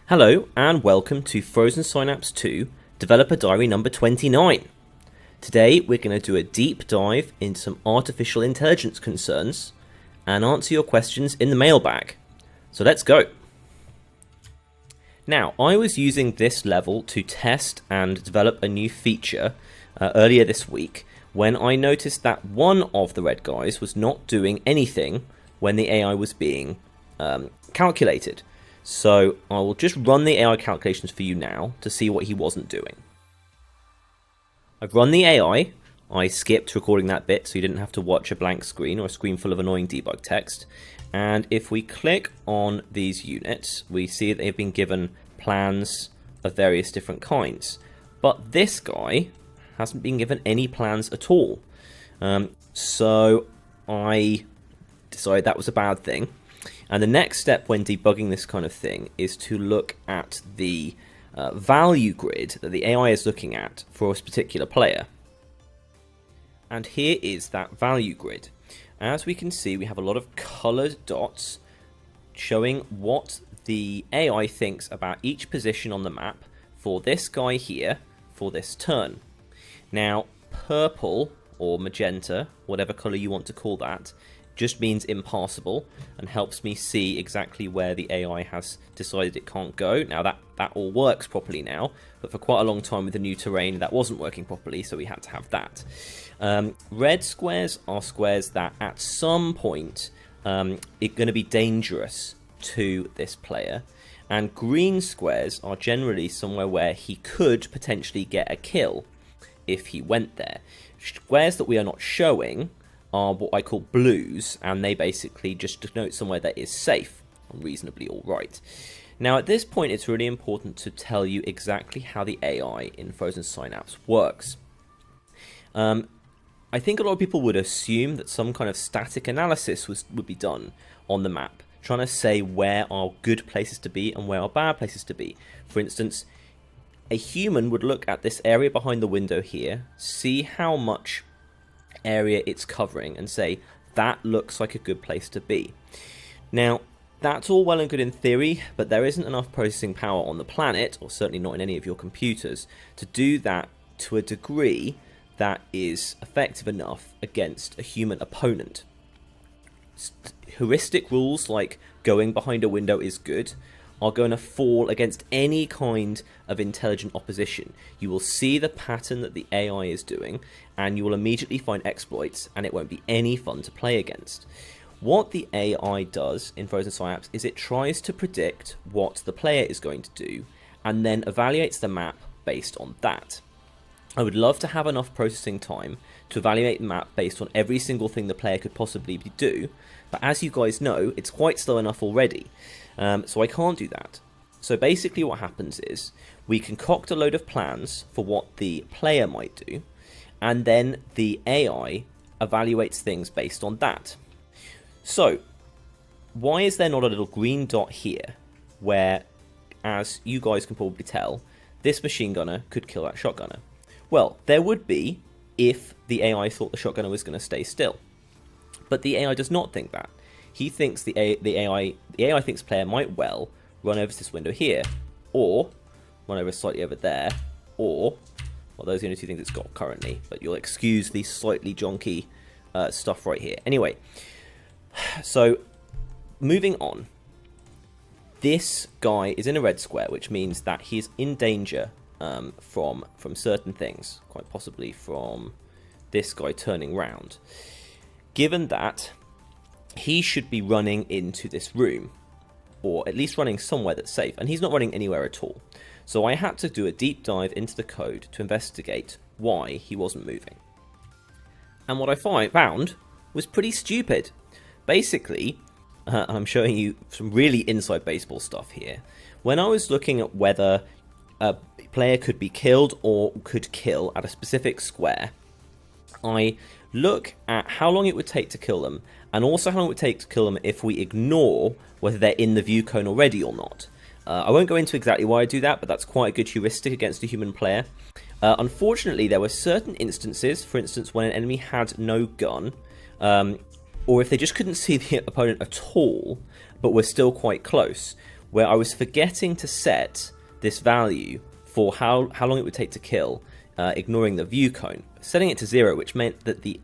Hello and welcome to Frozen Synapse 2 Developer Diary number 29. Today we're going to do a deep dive into some artificial intelligence concerns and answer your questions in the mailbag. So let's go. Now, I was using this level to test and develop a new feature earlier this week when I noticed that one of the red guys was not doing anything when the AI was being calculated. So I will just run the AI calculations for you now to see what he wasn't doing. I've run the AI. I skipped recording that bit so you didn't have to watch a blank screen or a screen full of annoying debug text. And if we click on these units, we see that they've been given plans of various different kinds. But this guy hasn't been given any plans at all. So I decided that was a bad thing. And the next step when debugging this kind of thing is to look at the value grid that the AI is looking at for a particular player. And here is that value grid. As we can see, we have a lot of colored dots showing what the AI thinks about each position on the map for this guy here for this turn. Now, purple or magenta, whatever color you want to call that, just means impassable and helps me see exactly where the AI has decided it can't go. Now that all works properly now, but for quite a long time with the new terrain that wasn't working properly, so we had to have that. Red squares are squares that at some point it's going to be dangerous to this player, and green squares are generally somewhere where he could potentially get a kill if he went there. Squares that we are not showing are what I call blues, and they basically just denote somewhere that is safe and reasonably alright. Now at this point it's really important to tell you exactly how the AI in Frozen Synapse works. I think a lot of people would assume that some kind of static analysis would be done on the map, trying to say where are good places to be and where are bad places to be. For instance, a human would look at this area behind the window here, see how much area it's covering and say that looks like a good place to be. Now that's all well and good in theory, but there isn't enough processing power on the planet, or certainly not in any of your computers, to do that to a degree that is effective enough against a human opponent. Heuristic rules like going behind a window is good are going to fall against any kind of intelligent opposition. You will see the pattern that the AI is doing, and you will immediately find exploits, and it won't be any fun to play against. What the AI does in Frozen Synapse is it tries to predict what the player is going to do, and then evaluates the map based on that. I would love to have enough processing time to evaluate the map based on every single thing the player could possibly do, but as you guys know, it's quite slow enough already. So I can't do that. So basically what happens is we concoct a load of plans for what the player might do, and then the AI evaluates things based on that. So why is there not a little green dot here where, as you guys can probably tell, this machine gunner could kill that shotgunner? Well, there would be if the AI thought the shotgunner was going to stay still. But the AI does not think that. He thinks the AI thinks player might well run over to this window here, or run over slightly over there, or, well, those are the only two things it's got currently, but you'll excuse the slightly jonky stuff right here. Anyway, so moving on, this guy is in a red square, which means that he's in danger from certain things, quite possibly from this guy turning round. Given that, he should be running into this room, or at least running somewhere that's safe, and he's not running anywhere at all. So I had to do a deep dive into the code to investigate why he wasn't moving. And what I found was pretty stupid. Basically, I'm showing you some really inside baseball stuff here. When I was looking at whether a player could be killed or could kill at a specific square, I look at how long it would take to kill them, and also how long it would take to kill them if we ignore whether they're in the view cone already or not. I won't go into exactly why I do that, but that's quite a good heuristic against a human player. Unfortunately, there were certain instances, for instance, when an enemy had no gun, or if they just couldn't see the opponent at all, but were still quite close, where I was forgetting to set this value for how long it would take to kill, ignoring the view cone, setting it to 0, which meant that the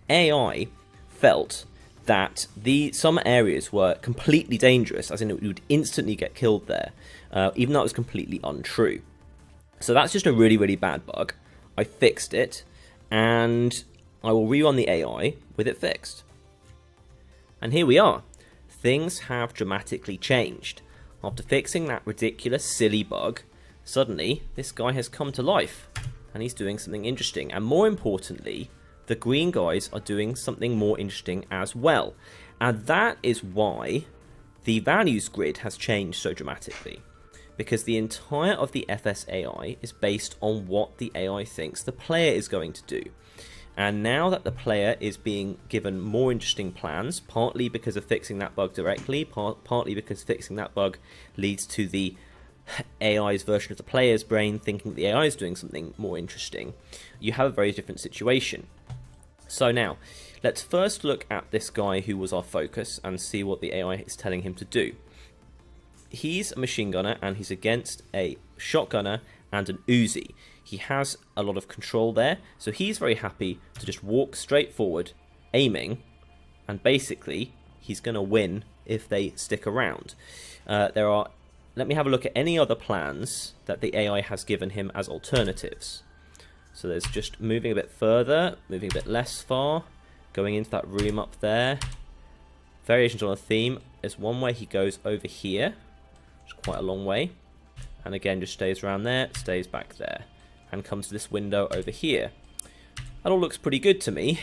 AI felt that some areas were completely dangerous, as in it would instantly get killed there, even though it was completely untrue. So that's just a really, really bad bug. I fixed it, and I will rerun the AI with it fixed. And here we are. Things have dramatically changed. After fixing that ridiculous, silly bug, suddenly this guy has come to life, and he's doing something interesting. And more importantly, the green guys are doing something more interesting as well. And that is why the values grid has changed so dramatically. Because the entire of the FS AI is based on what the AI thinks the player is going to do. And now that the player is being given more interesting plans, partly because of fixing that bug directly, partly because fixing that bug leads to the AI's version of the player's brain thinking that the AI is doing something more interesting, you have a very different situation. So now, let's first look at this guy who was our focus and see what the AI is telling him to do. He's a machine gunner, and he's against a shotgunner and an Uzi. He has a lot of control there, so he's very happy to just walk straight forward, aiming, and basically he's going to win if they stick around. Let me have a look at any other plans that the AI has given him as alternatives. So there's just moving a bit further, moving a bit less far, going into that room up there. Variations on a theme. There's one where he goes over here, which is quite a long way, and again just stays around there, stays back there, and comes to this window over here. That all looks pretty good to me.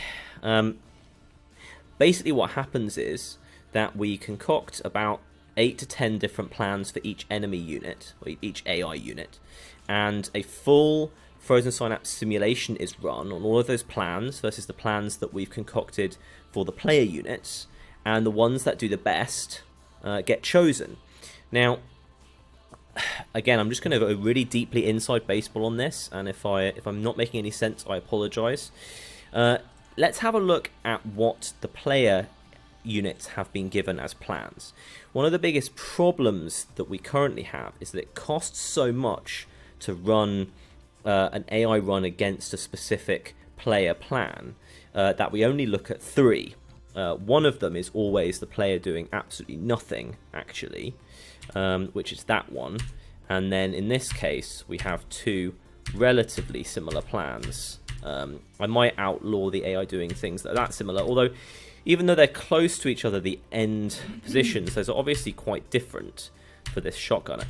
Basically what happens is that we concoct about 8 to 10 different plans for each enemy unit, or each AI unit, and a full Frozen Synapse simulation is run on all of those plans versus the plans that we've concocted for the player units, and the ones that do the best get chosen. Now, again, I'm just going to go really deeply inside baseball on this, and if I'm not making any sense, I apologise. Let's have a look at what the player units have been given as plans. One of the biggest problems that we currently have is that it costs so much to run an AI run against a specific player plan that we only look at 3. One of them is always the player doing absolutely nothing, actually, which is that one. And then in this case, we have 2 relatively similar plans. I might outlaw the AI doing things that are that similar, although even though they're close to each other, the end positions, those are obviously quite different for this shotgunner.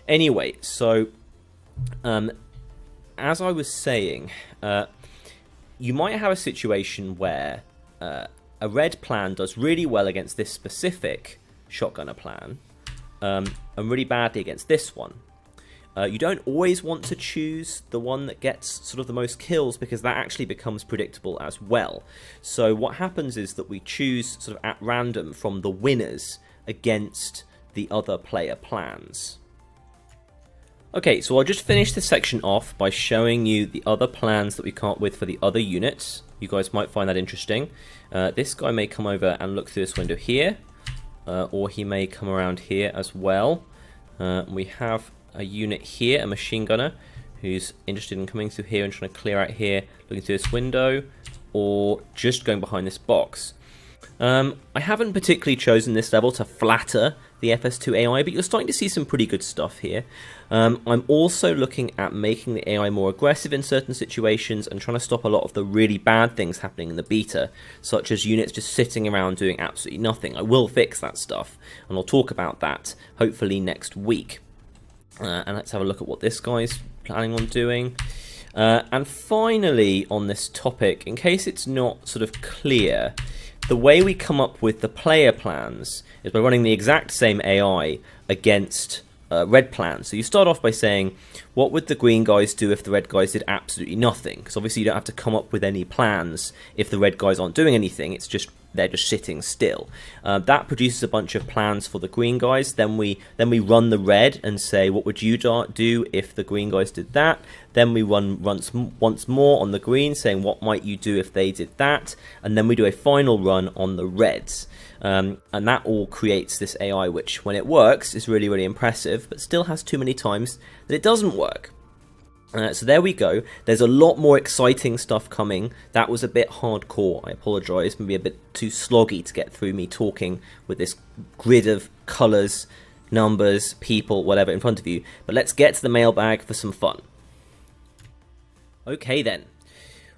Anyway, so as I was saying, you might have a situation where a red plan does really well against this specific shotgunner plan, and really badly against this one. You don't always want to choose the one that gets sort of the most kills, because that actually becomes predictable as well. So what happens is that we choose sort of at random from the winners against the other player plans. Okay, so I'll just finish this section off by showing you the other plans that we come up with for the other units. You guys might find that interesting. This guy may come over and look through this window here, or he may come around here as well. We have a unit here, a machine gunner, who's interested in coming through here and trying to clear out here, looking through this window, or just going behind this box. I haven't particularly chosen this level to flatter the FS2 AI, but you're starting to see some pretty good stuff here. I'm also looking at making the AI more aggressive in certain situations and trying to stop a lot of the really bad things happening in the beta, such as units just sitting around doing absolutely nothing. I will fix that stuff, and I'll talk about that hopefully next week. And let's have a look at what this guy's planning on doing. And finally, on this topic, in case it's not sort of clear, the way we come up with the player plans is by running the exact same AI against red plans. So you start off by saying, what would the green guys do if the red guys did absolutely nothing? Because obviously you don't have to come up with any plans if the red guys aren't doing anything. It's just they're just sitting still. That produces a bunch of plans for the green guys. Then we run the red and say, what would you do if the green guys did that? Then we run once more on the green, saying what might you do if they did that? And then we do a final run on the reds. And that all creates this AI, which when it works is really, really impressive, but still has too many times that it doesn't work. So there we go. There's a lot more exciting stuff coming. That was a bit hardcore. I apologise. Maybe a bit too sloggy to get through me talking with this grid of colours, numbers, people, whatever in front of you. But let's get to the mailbag for some fun. Okay then.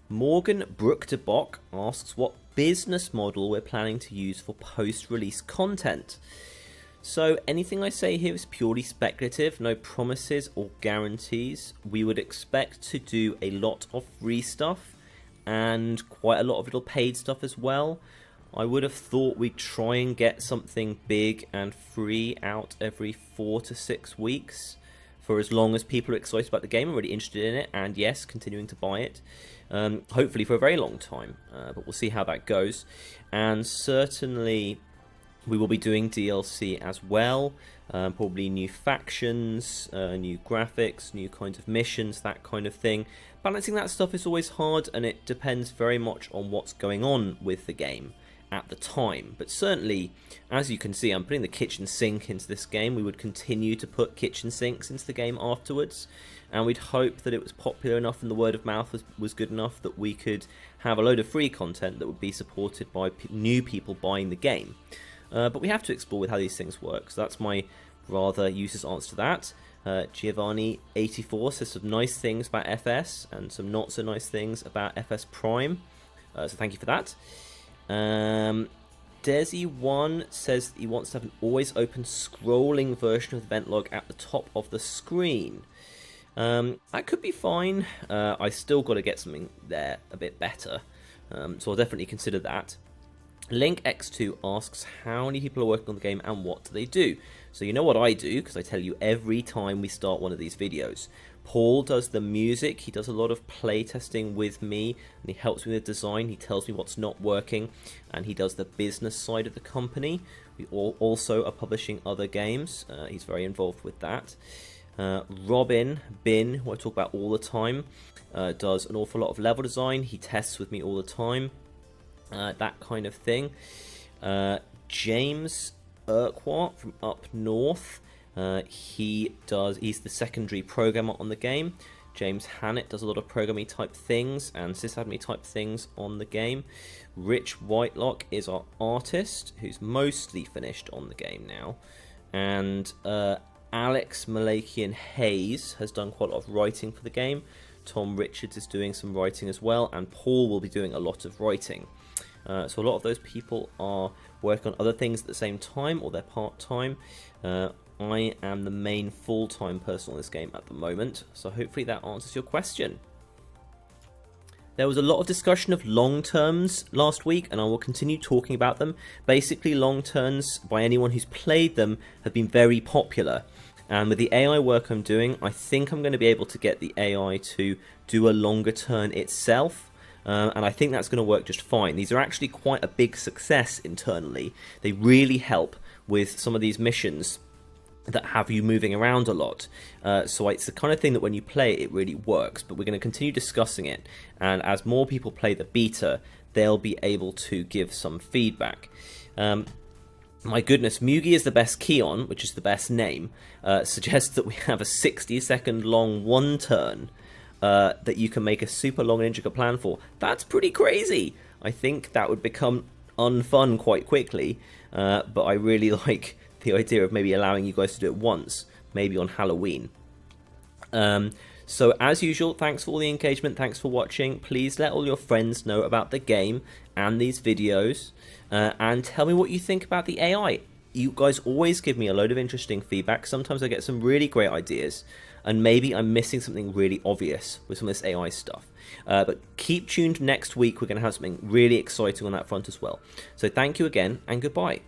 Morgan Brook de Bock asks what business model we're planning to use for post-release content. So anything I say here is purely speculative, no promises or guarantees. We would expect to do a lot of free stuff and quite a lot of little paid stuff as well. I would have thought we'd try and get something big and free out every 4 to 6 weeks for as long as people are excited about the game and really interested in it, and yes, continuing to buy it. Hopefully for a very long time, but we'll see how that goes. And certainly we will be doing DLC as well, probably new factions, new graphics, new kinds of missions, that kind of thing. Balancing that stuff is always hard, and it depends very much on what's going on with the game at the time. But certainly, as you can see, I'm putting the kitchen sink into this game. We would continue to put kitchen sinks into the game afterwards, and we'd hope that it was popular enough and the word of mouth was good enough that we could have a load of free content that would be supported by new people buying the game. But we have to explore with how these things work. So that's my rather useless answer to that. Giovanni84 says some nice things about FS and some not so nice things about FS Prime. So thank you for that. Desi1 says he wants to have an always open scrolling version of the event log at the top of the screen. That could be fine. I still got to get something there a bit better. So I'll definitely consider that. LinkX2 asks how many people are working on the game and what do they do. So you know what I do, because I tell you every time we start one of these videos. Paul does the music, he does a lot of playtesting with me, and he helps me with design, he tells me what's not working, and he does the business side of the company. We also are publishing other games, he's very involved with that. Robin Bin, who I talk about all the time, does an awful lot of level design, he tests with me all the time. That kind of thing. James Urquhart from up north, he's the secondary programmer on the game. James Hannett does a lot of programming type things and sysadmin type things on the game. Rich Whitelock is our artist, who's mostly finished on the game now. And Alex Malakian Hayes has done quite a lot of writing for the game. Tom Richards is doing some writing as well, and Paul will be doing a lot of writing. So a lot of those people are working on other things at the same time, or they're part-time. I am the main full-time person on this game at the moment, so hopefully that answers your question. There was a lot of discussion of long terms last week, and I will continue talking about them. Basically, long terms, by anyone who's played them, have been very popular. And with the AI work I'm doing, I think I'm going to be able to get the AI to do a longer turn itself. And I think that's going to work just fine. These are actually quite a big success internally. They really help with some of these missions that have you moving around a lot. So it's the kind of thing that when you play it, it really works. But we're going to continue discussing it. And as more people play the beta, they'll be able to give some feedback. My goodness, Mugi is the best Keon, which is the best name, suggests that we have a 60-second long one turn that you can make a super long and intricate plan for. That's pretty crazy. I think that would become unfun quite quickly, but I really like the idea of maybe allowing you guys to do it once, maybe on Halloween. So as usual, thanks for all the engagement, thanks for watching. Please let all your friends know about the game and these videos, and tell me what you think about the AI. You guys always give me a load of interesting feedback. Sometimes I get some really great ideas, and maybe I'm missing something really obvious with some of this AI stuff. But keep tuned next week. We're going to have something really exciting on that front as well. So thank you again, and goodbye.